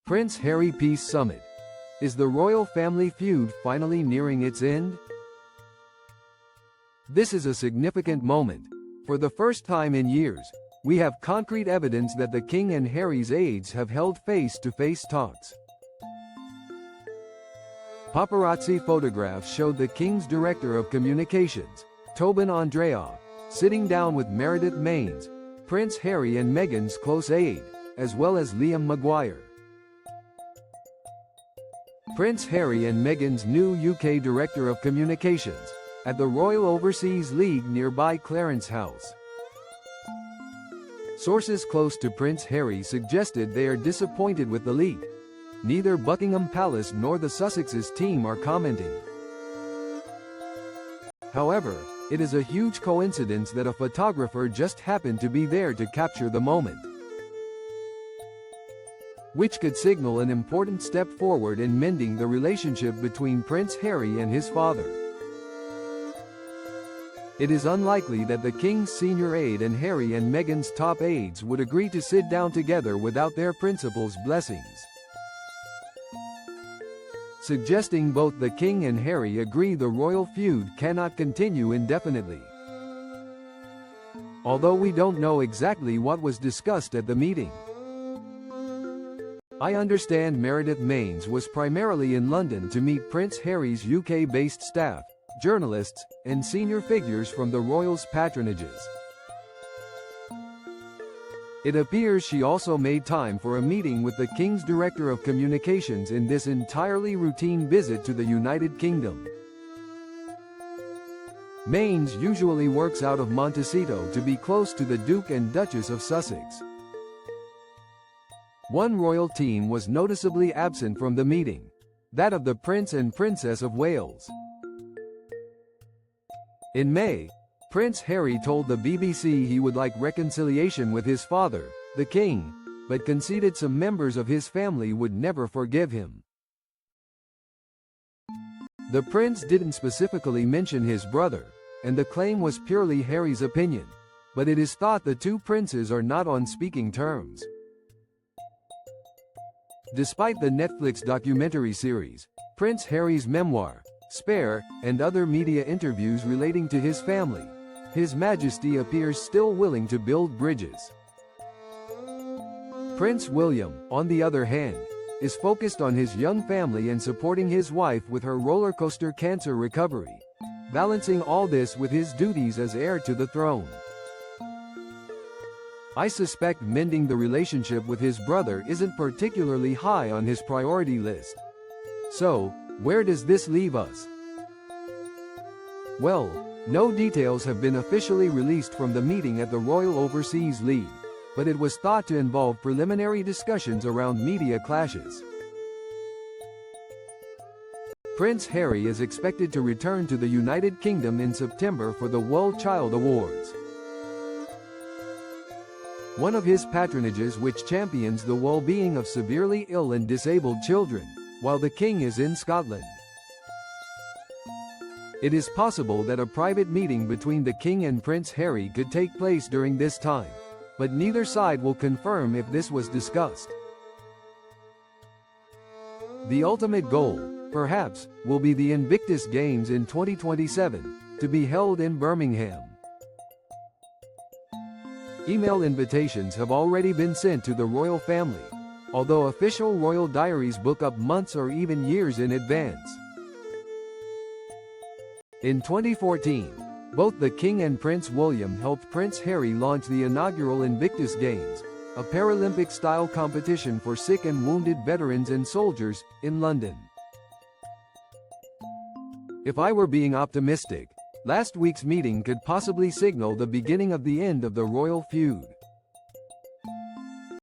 Prince Harry Peace Summit. Is the royal family feud finally nearing its end? This is a significant moment. For the first time in years, we have concrete evidence that the King and Harry's aides have held face-to-face talks. Paparazzi photographs showed the King's Director of Communications, Tobin Andreoff, sitting down with Meredith Maines, Prince Harry and Meghan's close aide, as well as Liam Maguire. Prince Harry and Meghan's new UK Director of Communications, at the Royal Overseas League nearby Clarence House. Sources close to Prince Harry suggested they are disappointed with the leak. Neither Buckingham Palace nor the Sussexes team are commenting. However, it is a huge coincidence that a photographer just happened to be there to capture the moment, which could signal an important step forward in mending the relationship between Prince Harry and his father. It is unlikely that the King's senior aide and Harry and Meghan's top aides would agree to sit down together without their principal's blessings, suggesting both the King and Harry agree the royal feud cannot continue indefinitely. Although we don't know exactly what was discussed at the meeting. I understand Meredith Maines was primarily in London to meet Prince Harry's UK-based staff, journalists, and senior figures from the royals' patronages. It appears she also made time for a meeting with the King's Director of Communications in this entirely routine visit to the United Kingdom. Maines usually works out of Montecito to be close to the Duke and Duchess of Sussex. One royal team was noticeably absent from the meeting, that of the Prince and Princess of Wales. In May, Prince Harry told the BBC he would like reconciliation with his father, the King, but conceded some members of his family would never forgive him. The Prince didn't specifically mention his brother, and the claim was purely Harry's opinion, but it is thought the two princes are not on speaking terms. Despite the Netflix documentary series, Prince Harry's memoir, Spare, and other media interviews relating to his family, His Majesty appears still willing to build bridges. Prince William, on the other hand, is focused on his young family and supporting his wife with her rollercoaster cancer recovery, balancing all this with his duties as heir to the throne. I suspect mending the relationship with his brother isn't particularly high on his priority list. So, where does this leave us? Well, no details have been officially released from the meeting at the Royal Overseas League, but it was thought to involve preliminary discussions around media clashes. Prince Harry is expected to return to the United Kingdom in September for the World Child Awards, one of his patronages which champions the well-being of severely ill and disabled children, while the King is in Scotland. It is possible that a private meeting between the King and Prince Harry could take place during this time, but neither side will confirm if this was discussed. The ultimate goal, perhaps, will be the Invictus Games in 2027, to be held in Birmingham. Email invitations have already been sent to the royal family, although official royal diaries book up months or even years in advance. In 2014, both the King and Prince William helped Prince Harry launch the inaugural Invictus Games, a Paralympic-style competition for sick and wounded veterans and soldiers, in London. If I were being optimistic, last week's meeting could possibly signal the beginning of the end of the royal feud.